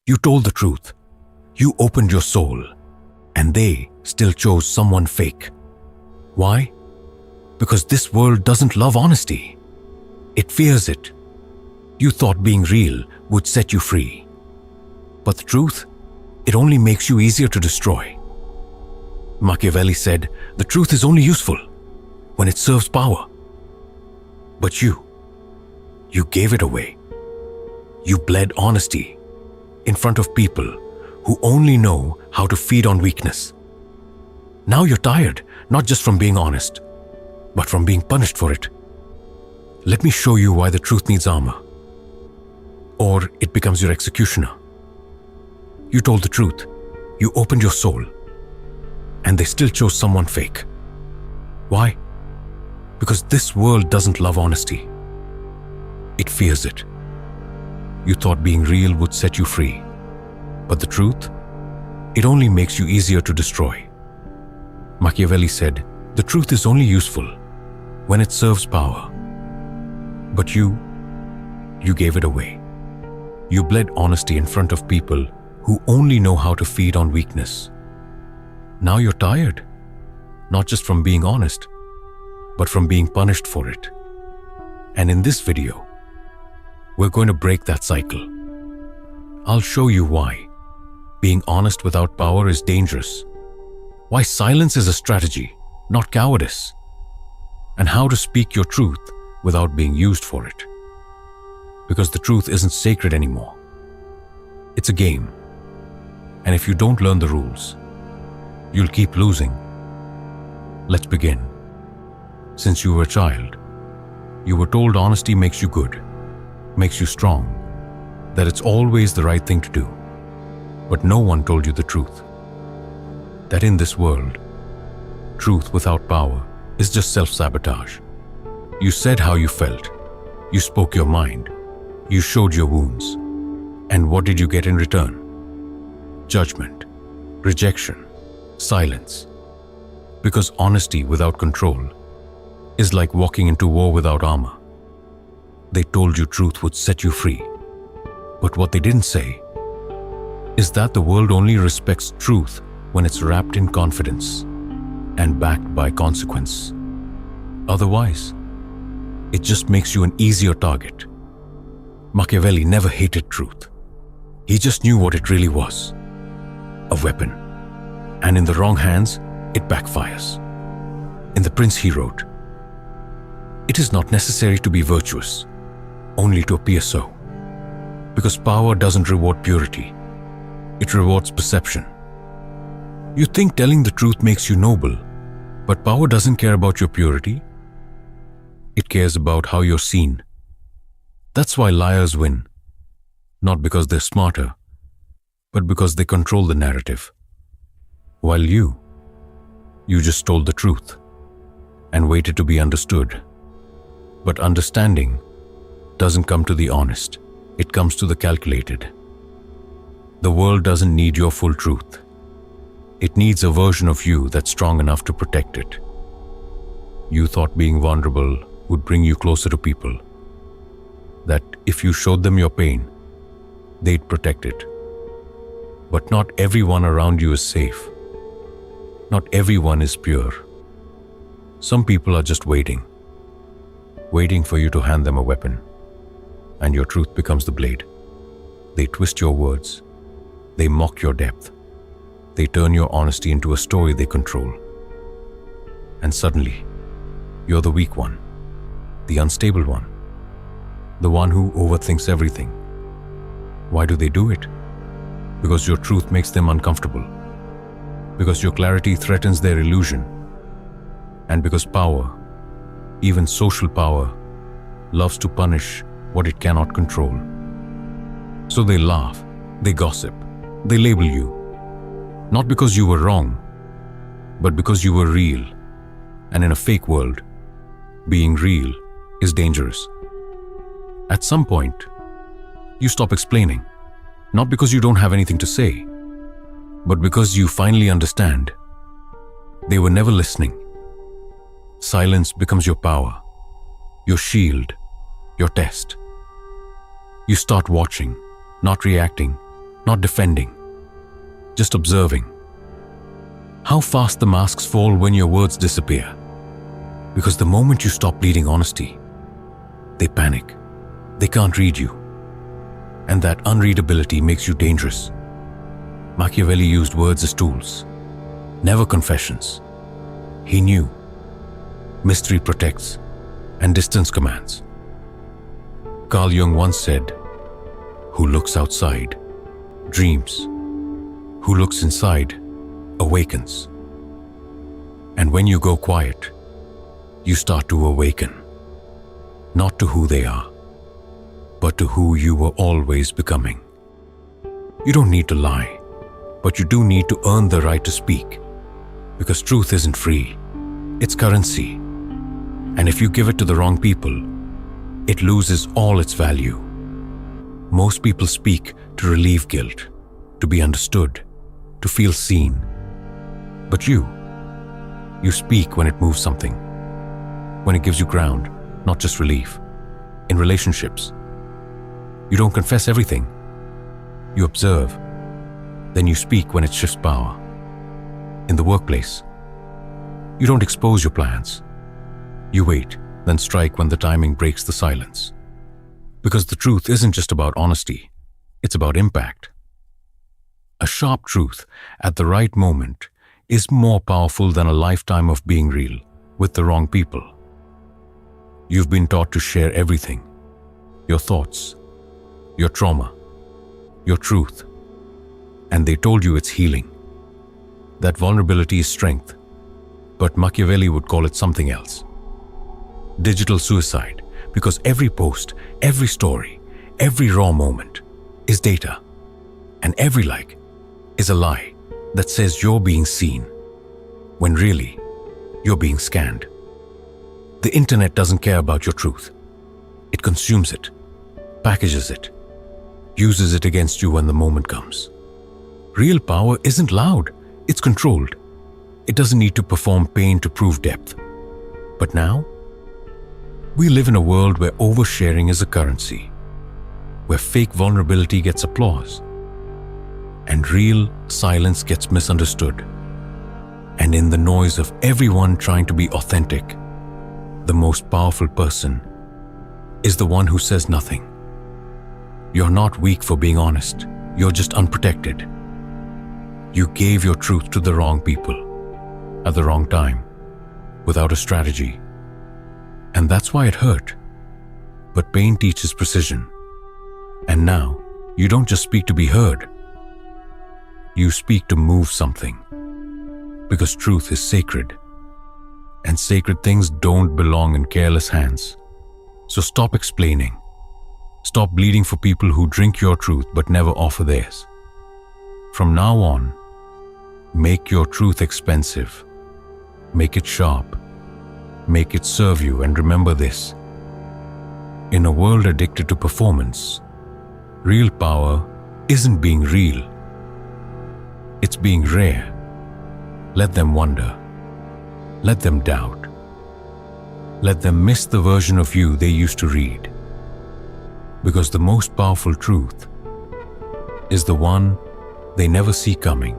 You told the truth. You opened your soul. And they still chose someone fake. Why? Because this world doesn't love honesty. It fears it. You thought being real would set you free. But the truth, it only makes you easier to destroy. Machiavelli said, the truth is only useful when it serves power. But you gave it away. You bled honesty in front of people who only know how to feed on weakness. Now you're tired, not just from being honest, but from being punished for it. Let me show you why the truth needs armor. Or it becomes your executioner. You told the truth. You opened your soul. And they still chose someone fake. Why? Because this world doesn't love honesty. It fears it. You thought being real would set you free. But the truth, it only makes you easier to destroy. Machiavelli said, the truth is only useful when it serves power. But you gave it away. You bled honesty in front of people who only know how to feed on weakness. Now you're tired, not just from being honest, but from being punished for it. And in this video, we're going to break that cycle. I'll show you why being honest without power is dangerous, why silence is a strategy, not cowardice, and how to speak your truth without being used for it. Because the truth isn't sacred anymore. It's a game. And if you don't learn the rules, you'll keep losing. Let's begin. Since you were a child, you were told honesty makes you good, makes you strong, that it's always the right thing to do. But no one told you the truth. That in this world, truth without power is just self-sabotage. You said how you felt. You spoke your mind. You showed your wounds. And what did you get in return? Judgment, rejection, silence. Because honesty without control is like walking into war without armor. They told you truth would set you free. But what they didn't say is that the world only respects truth when it's wrapped in confidence and backed by consequence. Otherwise, it just makes you an easier target. Machiavelli never hated truth. He just knew what it really was. A weapon. And in the wrong hands, it backfires. In The Prince he wrote, "It is not necessary to be virtuous, only to appear so. Because power doesn't reward purity. It rewards perception. You think telling the truth makes you noble, but power doesn't care about your purity. It cares about how you're seen. That's why liars win. Not because they're smarter, but because they control the narrative. While you just told the truth and waited to be understood. But understanding doesn't come to the honest. It comes to the calculated. The world doesn't need your full truth. It needs a version of you that's strong enough to protect it. You thought being vulnerable would bring you closer to people. That if you showed them your pain, they'd protect it. But not everyone around you is safe. Not everyone is pure. Some people are just waiting for you to hand them a weapon, and your truth becomes the blade. They twist your words. They mock your depth. They turn your honesty into a story they control. And suddenly, you're the weak one, the unstable one, the one who overthinks everything. Why do they do it? Because your truth makes them uncomfortable. Because your clarity threatens their illusion. And because power, even social power, loves to punish what it cannot control. So they laugh, they gossip, they label you. Not because you were wrong, but because you were real. And in a fake world, being real is dangerous. At some point, you stop explaining, not because you don't have anything to say, but because you finally understand they were never listening. Silence becomes your power, your shield, your test. You start watching, not reacting, not defending, just observing. How fast the masks fall when your words disappear. Because the moment you stop bleeding honesty, they panic. They can't read you. And that unreadability makes you dangerous. Machiavelli used words as tools, never confessions. He knew mystery protects and distance commands. Carl Jung once said, "Who looks outside dreams. Who looks inside awakens." And when you go quiet, you start to awaken, not to who they are, but to who you were always becoming. You don't need to lie, but you do need to earn the right to speak, because truth isn't free, it's currency. And if you give it to the wrong people, it loses all its value. Most people speak to relieve guilt, to be understood, to feel seen. But you speak when it moves something, when it gives you ground, not just relief. In relationships, you don't confess everything. You observe, then you speak when it shifts power. In the workplace, you don't expose your plans. You wait, then strike when the timing breaks the silence. Because the truth isn't just about honesty, it's about impact. A sharp truth at the right moment is more powerful than a lifetime of being real with the wrong people. You've been taught to share everything, your thoughts, your trauma, your truth, and they told you it's healing. That vulnerability is strength, but Machiavelli would call it something else. Digital suicide, because every post, every story, every raw moment is data, and every like is a lie that says you're being seen, when really, you're being scanned. The internet doesn't care about your truth. It consumes it, packages it, uses it against you when the moment comes. Real power isn't loud, it's controlled. It doesn't need to perform pain to prove depth. But now, we live in a world where oversharing is a currency, where fake vulnerability gets applause, and real silence gets misunderstood. And in the noise of everyone trying to be authentic, the most powerful person is the one who says nothing. You're not weak for being honest, you're just unprotected. You gave your truth to the wrong people, at the wrong time, without a strategy. And that's why it hurt. But pain teaches precision. And now, you don't just speak to be heard. You speak to move something. Because truth is sacred. And sacred things don't belong in careless hands. So stop explaining. Stop bleeding for people who drink your truth but never offer theirs. From now on, make your truth expensive. Make it sharp. Make it serve you, and remember this. In a world addicted to performance, real power isn't being real. It's being rare. Let them wonder. Let them doubt. Let them miss the version of you they used to read. Because the most powerful truth is the one they never see coming.